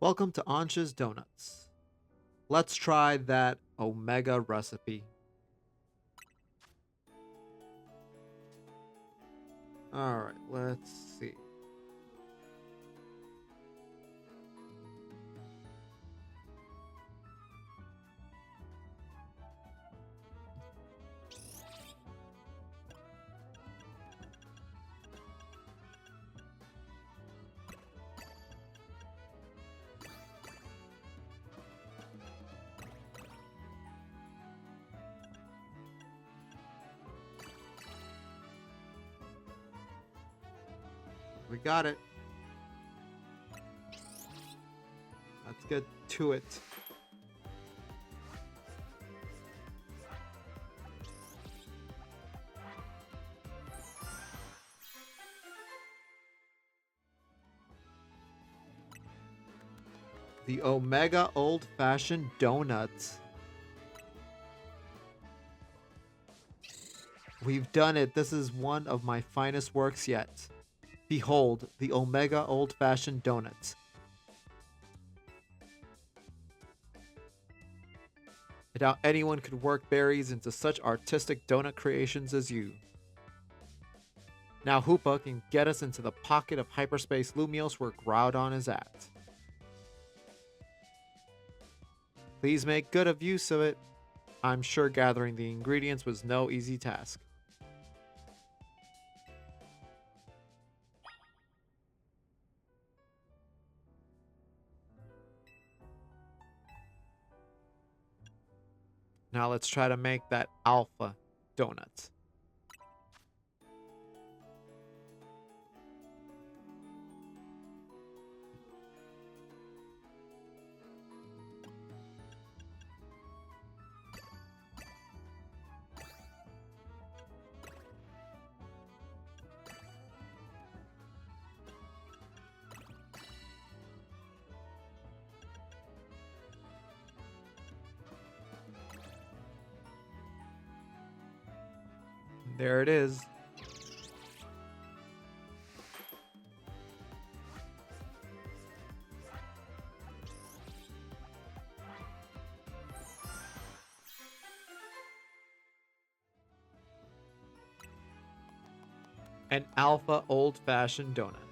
Welcome to Ansh's Donuts. Let's try that Omega recipe. Alright, let's see. We got it. Let's get to it. The Omega Old-Fashioned Donuts. We've done it. This is one of my finest works yet. Behold, the Omega Old-Fashioned Donuts. I doubt anyone could work berries into such artistic donut creations as you. Now Hoopa can get us into the pocket of hyperspace Lumios where Groudon is at. Please make good of use of it. I'm sure gathering the ingredients was no easy task. Now let's try to make that alpha donut. There it is. An alpha old-fashioned donuts.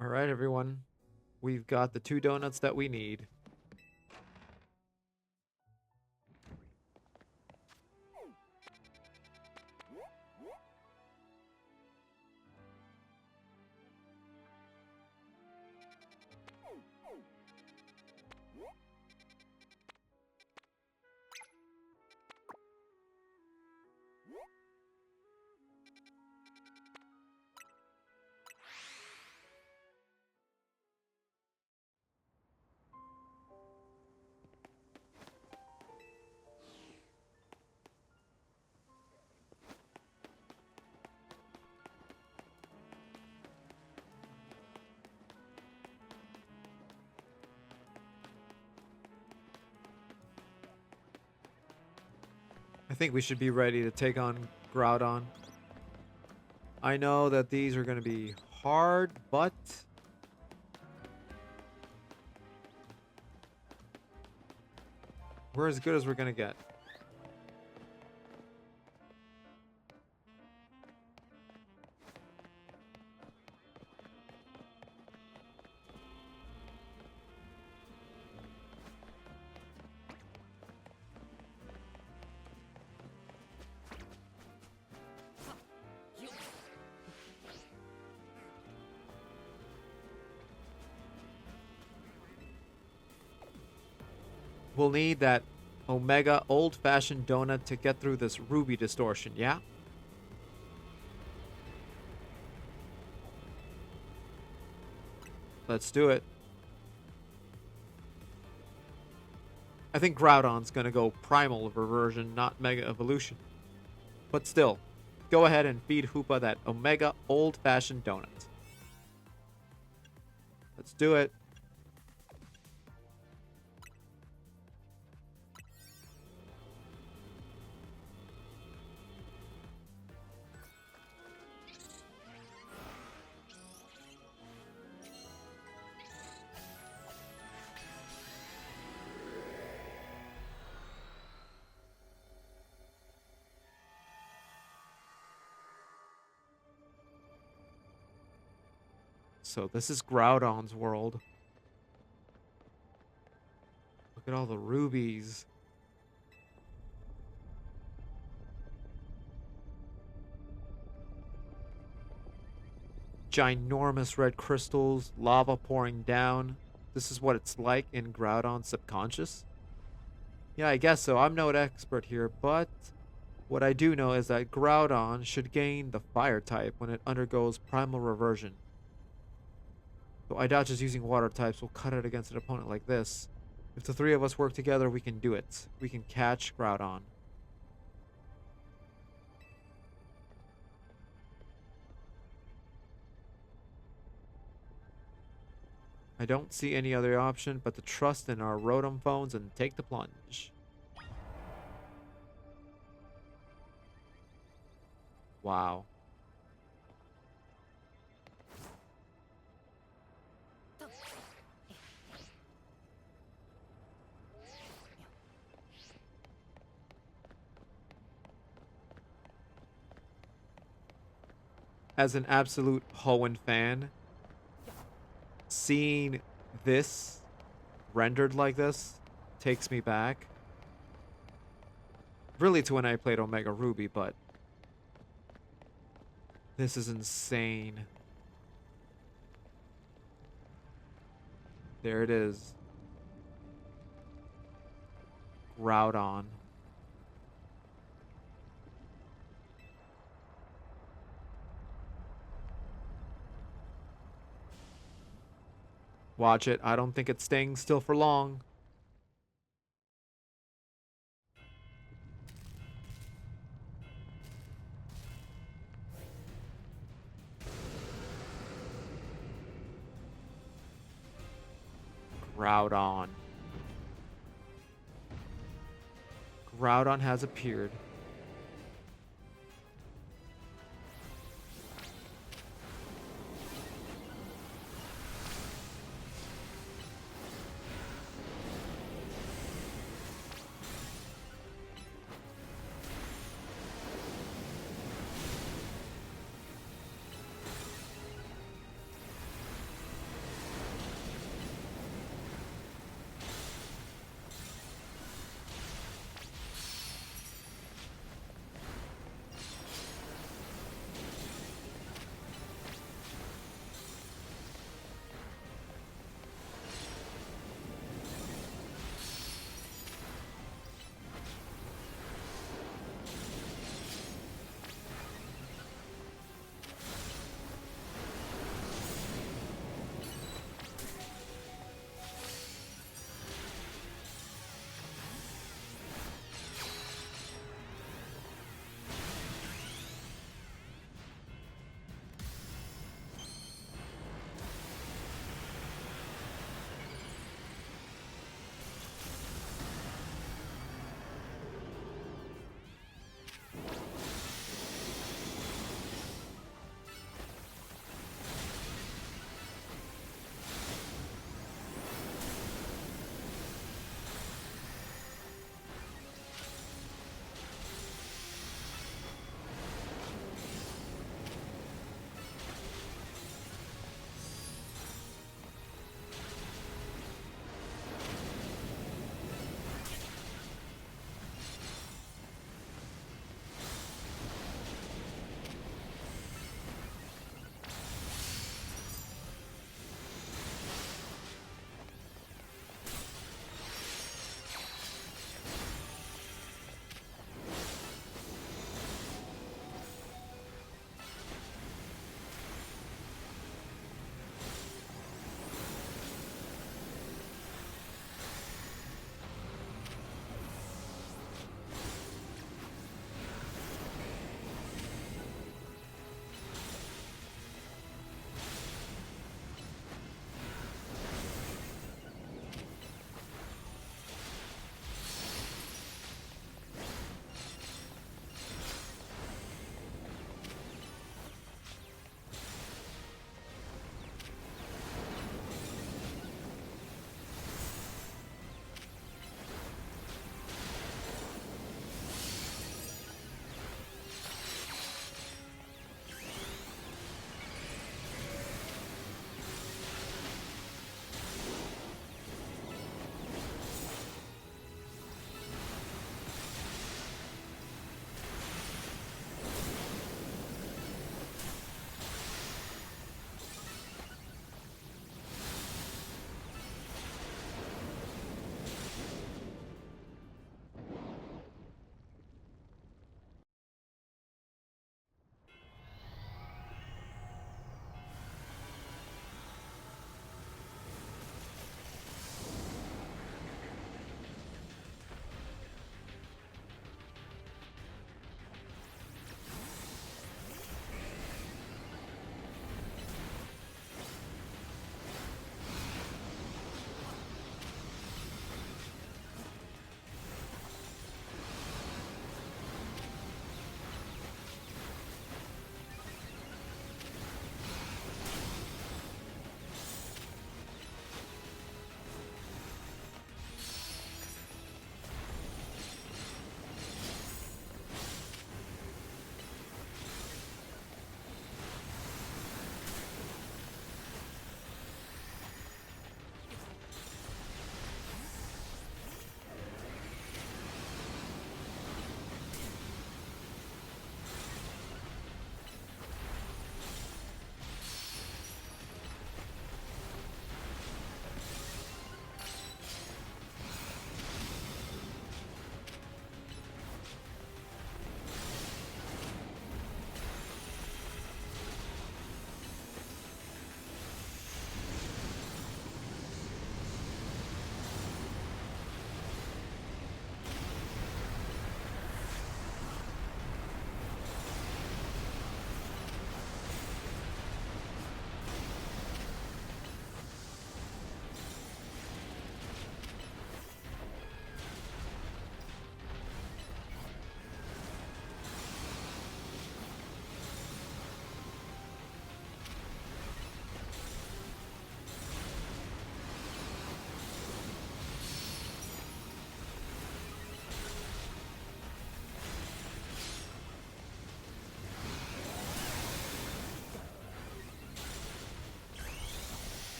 All right, everyone. We've got the 2 donuts that we need. I think we should be ready to take on Groudon. I know that these are going to be hard, but we're as good as we're going to get. We'll need that Omega old-fashioned donut to get through this Ruby distortion, yeah? Let's do it. I think Groudon's gonna go primal reversion, not mega evolution. But still, go ahead and feed Hoopa that Omega old-fashioned donut. Let's do it. So this is Groudon's world. Look at all the rubies. Ginormous red crystals, lava pouring down. This is what it's like in Groudon's subconscious? Yeah, I guess so. I'm no expert here, but what I do know is that Groudon should gain the fire type when it undergoes primal reversion. So I doubt just using water types will cut it against an opponent like this. If the three of us work together, we can do it. We can catch Groudon. I don't see any other option but to trust in our Rotom phones and take the plunge. Wow. As an absolute Hoenn fan, seeing this rendered like this takes me back. Really to when I played Omega Ruby, but this is insane. There it is. Groudon. Watch it. I don't think it's staying still for long. Groudon. Groudon has appeared.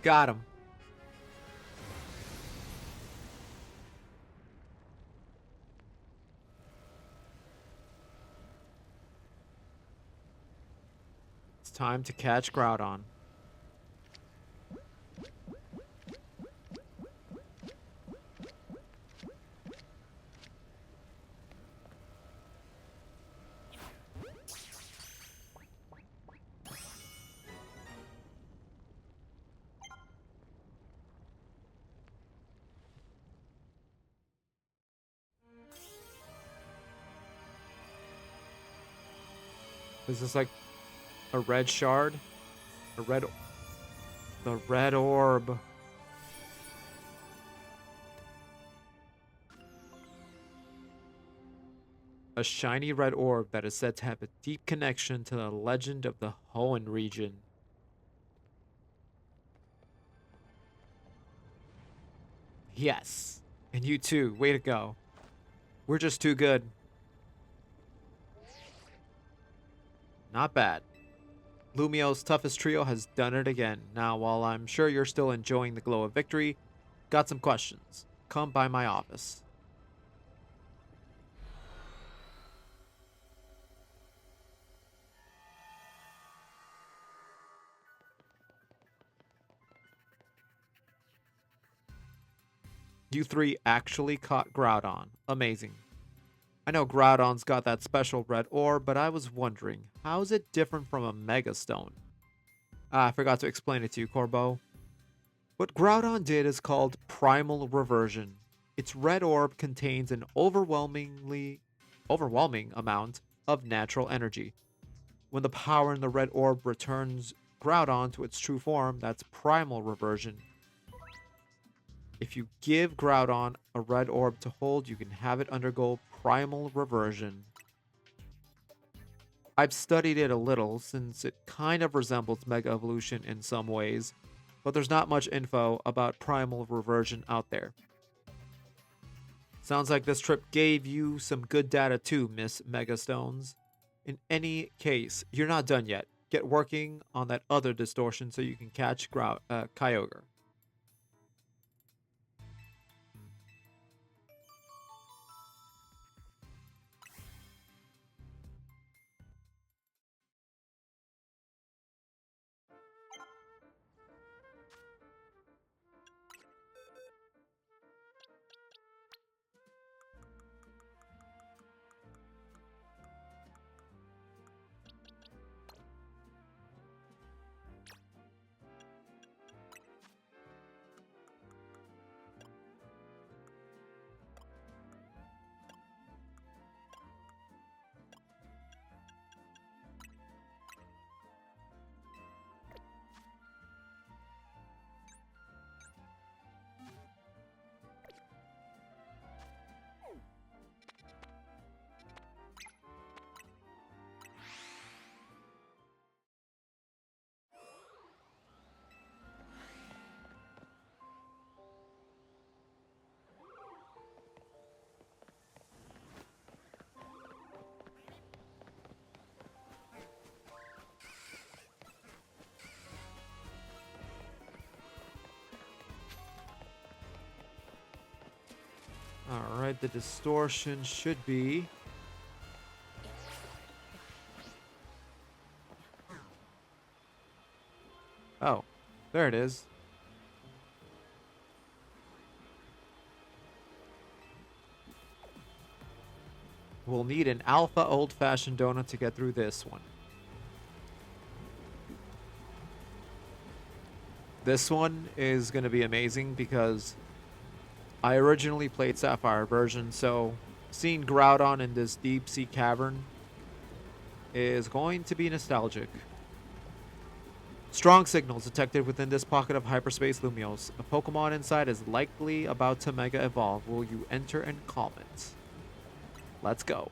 Got him. It's time to catch Groudon. Is this like a red shard? A red... The red orb. A shiny red orb that is said to have a deep connection to the legend of the Hoenn region. Yes. And you too. Way to go. We're just too good. Not bad. Lumio's toughest trio has done it again. Now, while I'm sure you're still enjoying the glow of victory, got some questions. Come by my office. You three actually caught Groudon. Amazing. I know Groudon's got that special red orb, but I was wondering, how is it different from a Mega Stone? Ah, I forgot to explain it to you, Corbo. What Groudon did is called Primal Reversion. Its red orb contains an overwhelming amount of natural energy. When the power in the red orb returns Groudon to its true form, that's Primal Reversion. If you give Groudon a red orb to hold, you can have it undergo Primal Reversion. I've studied it a little since it kind of resembles Mega Evolution in some ways, but there's not much info about Primal Reversion out there. Sounds like this trip gave you some good data too, Miss Megastones. In any case, you're not done yet. Get working on that other distortion so you can catch Kyogre. Alright, the distortion should be... Oh, there it is. We'll need an alpha old-fashioned donut to get through this one. This one is going to be amazing because I originally played Sapphire version, so seeing Groudon in this deep sea cavern is going to be nostalgic. Strong signals detected within this pocket of hyperspace Lumios. A Pokemon inside is likely about to Mega Evolve. Will you enter and calm it? Let's go.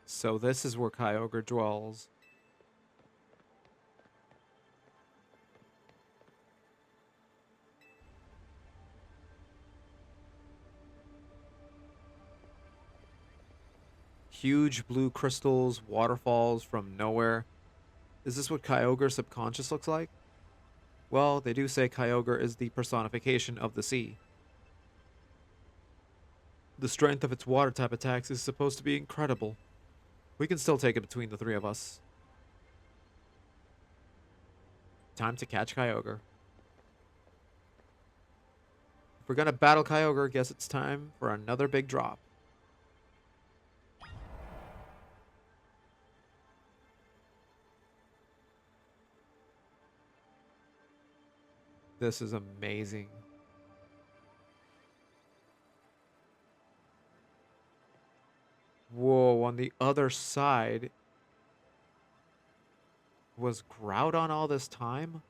So this is where Kyogre dwells. Huge blue crystals, waterfalls from nowhere. Is this what Kyogre subconscious looks like? Well, they do say Kyogre is the personification of the sea. The strength of its water type attacks is supposed to be incredible. We can still take it between the three of us. Time to catch Kyogre. If we're gonna battle Kyogre, guess it's time for another big drop. This is amazing. Whoa, on the other side was Groudon all this time?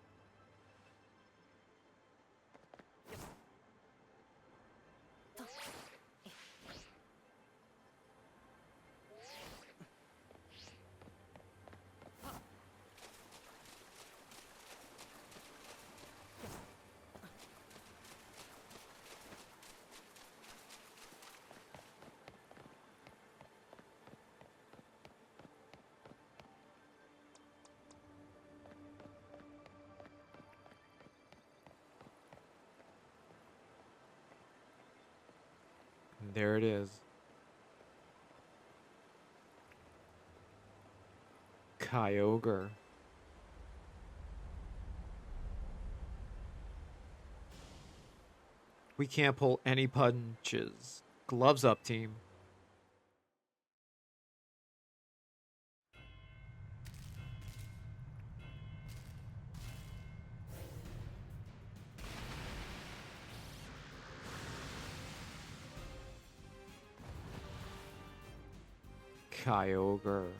And there it is. Kyogre. We can't pull any punches. Gloves up, team. Kyogre.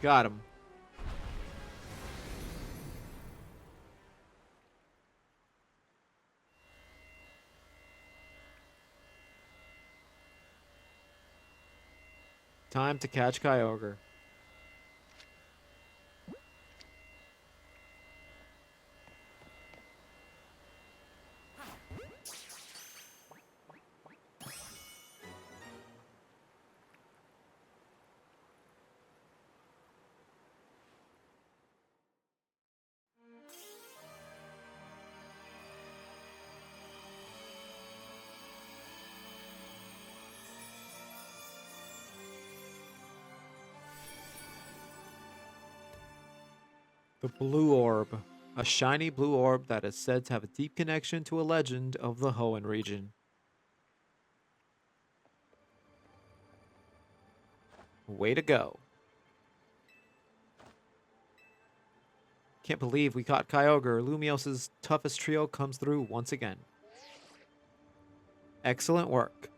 Got him. Time to catch Kyogre. The Blue Orb. A shiny blue orb that is said to have a deep connection to a legend of the Hoenn region. Way to go. Can't believe we caught Kyogre. Lumios's toughest trio comes through once again. Excellent work.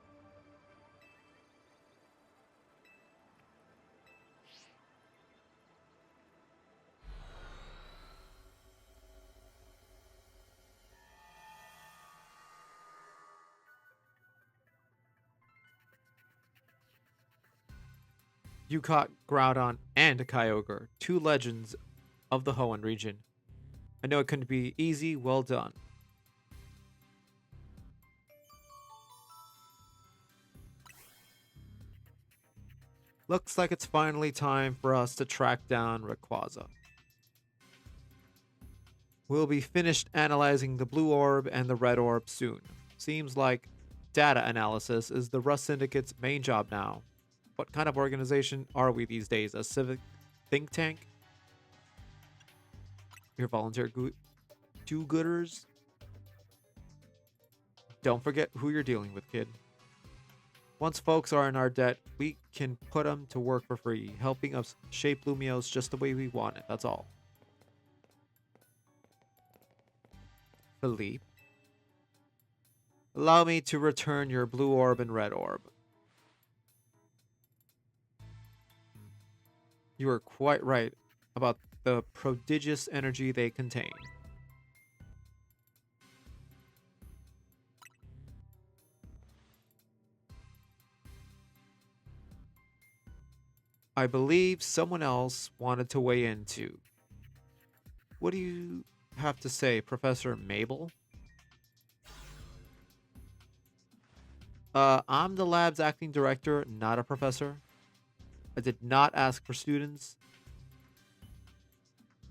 You caught Groudon and Kyogre, two legends of the Hoenn region. I know it couldn't be easy, well done. Looks like it's finally time for us to track down Rayquaza. We'll be finished analyzing the blue orb and the red orb soon. Seems like data analysis is the Rust Syndicate's main job now. What kind of organization are we these days? A civic think tank? Your volunteer do-gooders? Don't forget who you're dealing with, kid. Once folks are in our debt, we can put them to work for free, helping us shape Lumiose just the way we want it, that's all. Philippe, allow me to return your blue orb and red orb. You are quite right about the prodigious energy they contain. I believe someone else wanted to weigh in too. What do you have to say, Professor Mabel? I'm the lab's acting director, not a professor. I did not ask for students.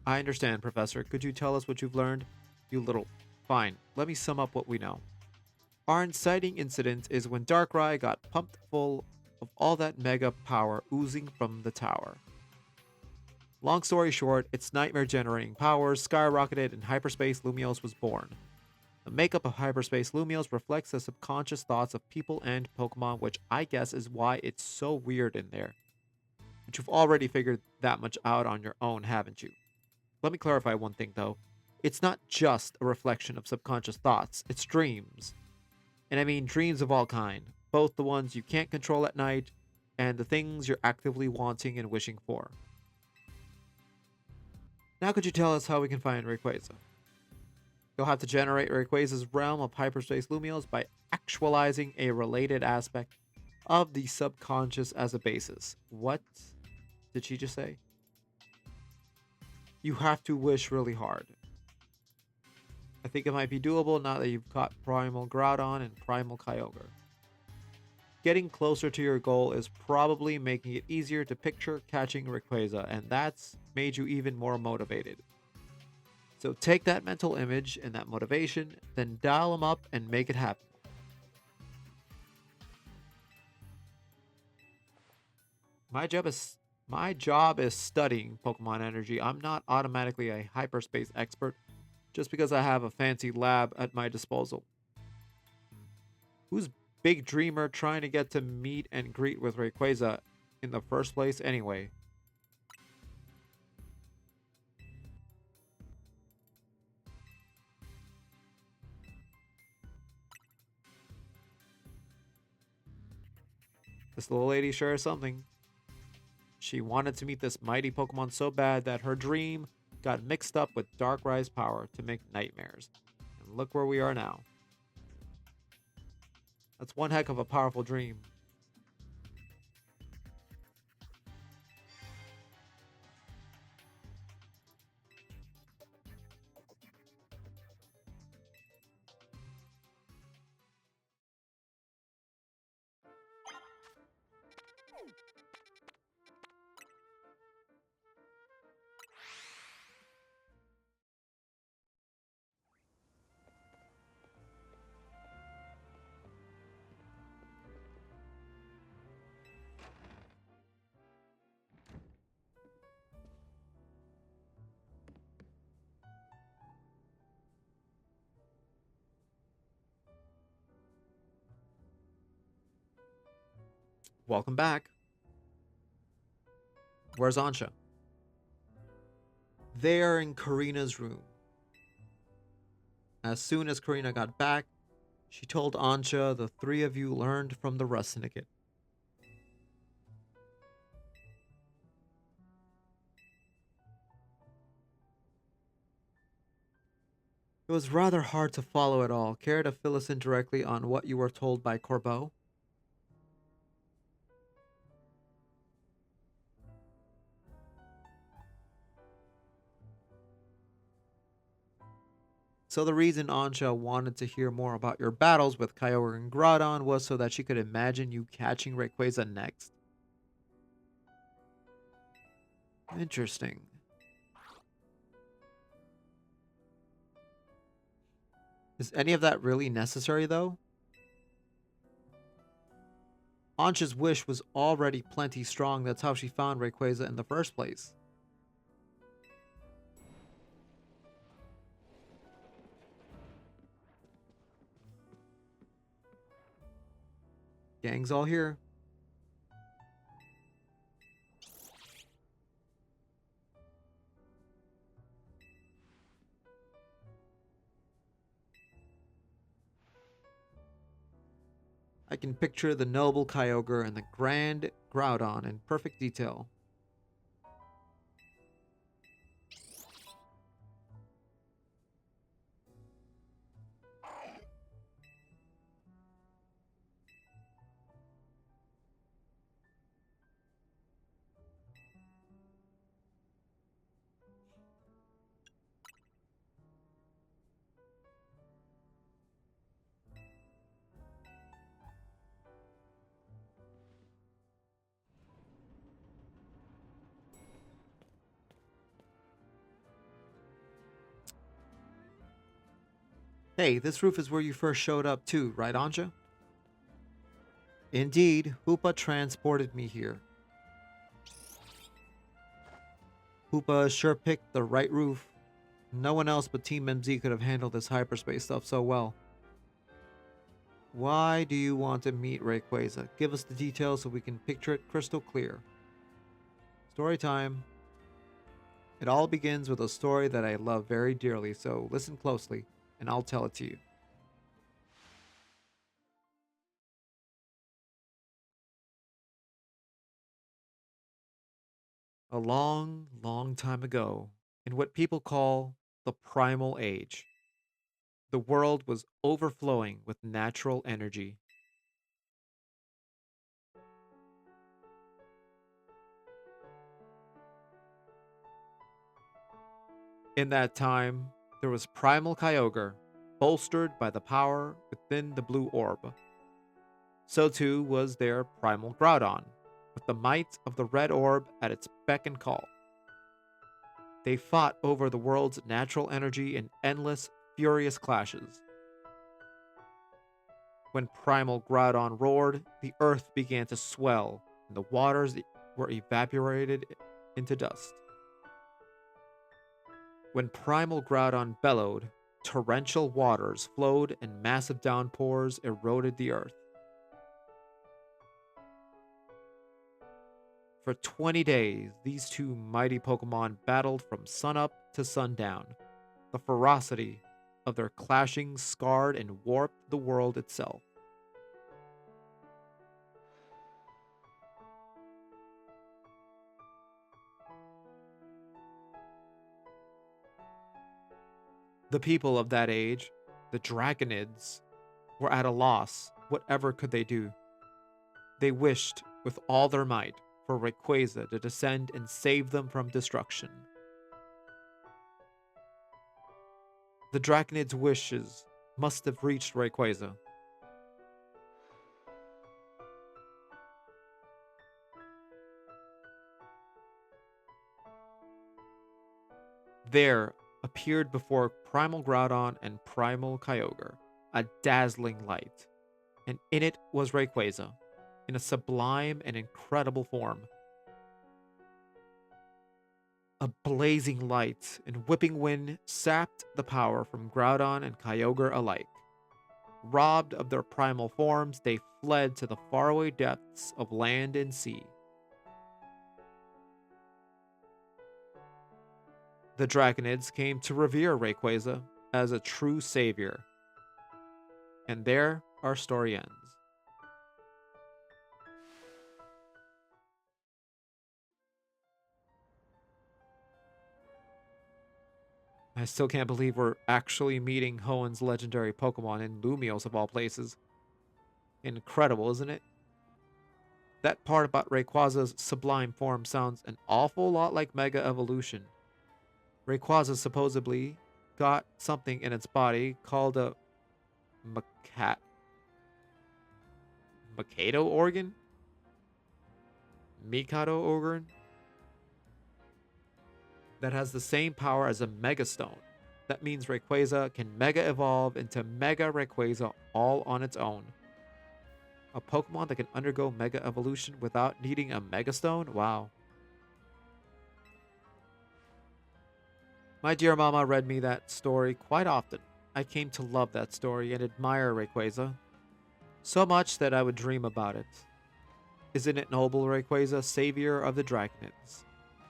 I understand, Professor. Could you tell us what you've learned? You little... Fine, let me sum up what we know. Our inciting incident is when Darkrai got pumped full of all that mega power oozing from the tower. Long story short, its nightmare-generating powers skyrocketed and Hyperspace Lumiose was born. The makeup of Hyperspace Lumiose reflects the subconscious thoughts of people and Pokemon, which I guess is why it's so weird in there. But you've already figured that much out on your own, haven't you? Let me clarify one thing, though. It's not just a reflection of subconscious thoughts, it's dreams. And I mean dreams of all kind, both the ones you can't control at night and the things you're actively wanting and wishing for. Now could you tell us how we can find Rayquaza? You'll have to generate Rayquaza's realm of Hyperspace Lumiose by actualizing a related aspect of the subconscious as a basis. What did she just say? You have to wish really hard. I think it might be doable now that you've caught Primal Groudon and Primal Kyogre. Getting closer to your goal is probably making it easier to picture catching Rayquaza, and that's made you even more motivated. So take that mental image and that motivation, then dial them up and make it happen. My job is studying Pokemon energy. I'm not automatically a hyperspace expert just because I have a fancy lab at my disposal. Who's big dreamer trying to get to meet and greet with Rayquaza in the first place anyway? This little lady sure is something. She wanted to meet this mighty Pokemon so bad that her dream got mixed up with Darkrai's power to make nightmares. And look where we are now. That's one heck of a powerful dream. Welcome back. Where's Ansha? They are in Karina's room. As soon as Karina got back, she told Ansha the three of you learned from the Rust Syndicate. It was rather hard to follow it all. Care to fill us in directly on what you were told by Corbeau? So the reason Ansha wanted to hear more about your battles with Kyogre and Groudon was so that she could imagine you catching Rayquaza next. Interesting. Is any of that really necessary, though? Ansha's wish was already plenty strong. That's how she found Rayquaza in the first place. Gang's all here. I can picture the noble Kyogre and the grand Groudon in perfect detail. Hey, this roof is where you first showed up too, right, Ansha? Indeed, Hoopa transported me here. Hoopa sure picked the right roof. No one else but Team MZ could have handled this hyperspace stuff so well. Why do you want to meet Rayquaza? Give us the details so we can picture it crystal clear. Story time. It all begins with a story that I love very dearly, so listen closely, and I'll tell it to you. A long, long time ago, in what people call the Primal Age, the world was overflowing with natural energy. In that time, there was Primal Kyogre, bolstered by the power within the blue orb. So too was there Primal Groudon, with the might of the red orb at its beck and call. They fought over the world's natural energy in endless, furious clashes. When Primal Groudon roared, the earth began to swell, and the waters were evaporated into dust. When Primal Groudon bellowed, torrential waters flowed and massive downpours eroded the earth. For 20 days, these two mighty Pokemon battled from sunup to sundown. The ferocity of their clashing scarred and warped the world itself. The people of that age, the Dragonids, were at a loss. Whatever could they do? They wished with all their might for Rayquaza to descend and save them from destruction. The Draconids' wishes must have reached Rayquaza. There appeared before Primal Groudon and Primal Kyogre a dazzling light, and in it was Rayquaza, in a sublime and incredible form. A blazing light and whipping wind sapped the power from Groudon and Kyogre alike. Robbed of their primal forms, they fled to the faraway depths of land and sea. The Draconids came to revere Rayquaza as a true savior. And there our story ends. I still can't believe we're actually meeting Hoenn's legendary Pokemon in Lumios of all places. Incredible, isn't it? That part about Rayquaza's sublime form sounds an awful lot like Mega Evolution. Rayquaza supposedly got something in its body called a Mikado organ? Mikado organ? That has the same power as a Mega Stone. That means Rayquaza can Mega Evolve into Mega Rayquaza all on its own. A Pokemon that can undergo Mega Evolution without needing a Mega Stone? Wow. My dear mama read me that story quite often. I came to love that story and admire Rayquaza. So much that I would dream about it. Isn't it noble, Rayquaza, savior of the Draconids?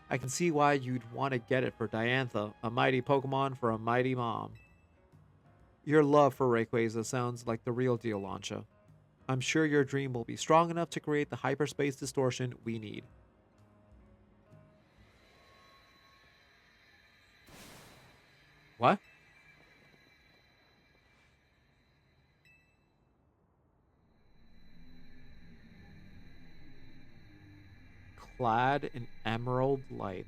I can see why you'd want to get it for Diantha, a mighty Pokemon for a mighty mom. Your love for Rayquaza sounds like the real deal, Launcha. I'm sure your dream will be strong enough to create the hyperspace distortion we need. What? Clad in emerald light.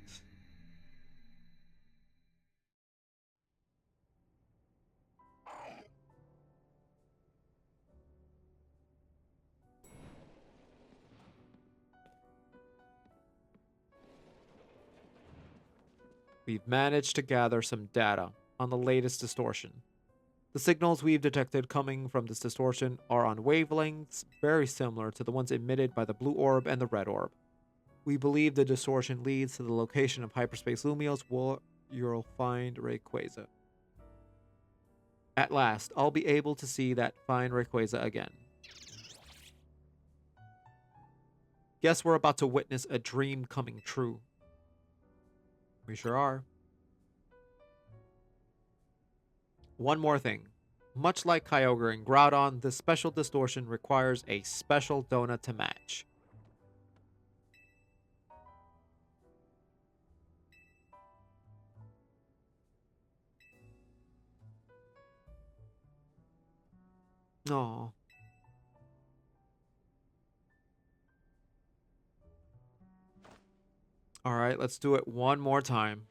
We've managed to gather some data on the latest distortion. The signals we've detected coming from this distortion are on wavelengths very similar to the ones emitted by the blue orb and the red orb. We believe the distortion leads to the location of hyperspace Lumios where you'll find Rayquaza. At last, I'll be able to see that fine Rayquaza again. Guess we're about to witness a dream coming true. We sure are. One more thing. Much like Kyogre and Groudon, this special distortion requires a special donut to match. Aww. Alright, let's do it one more time.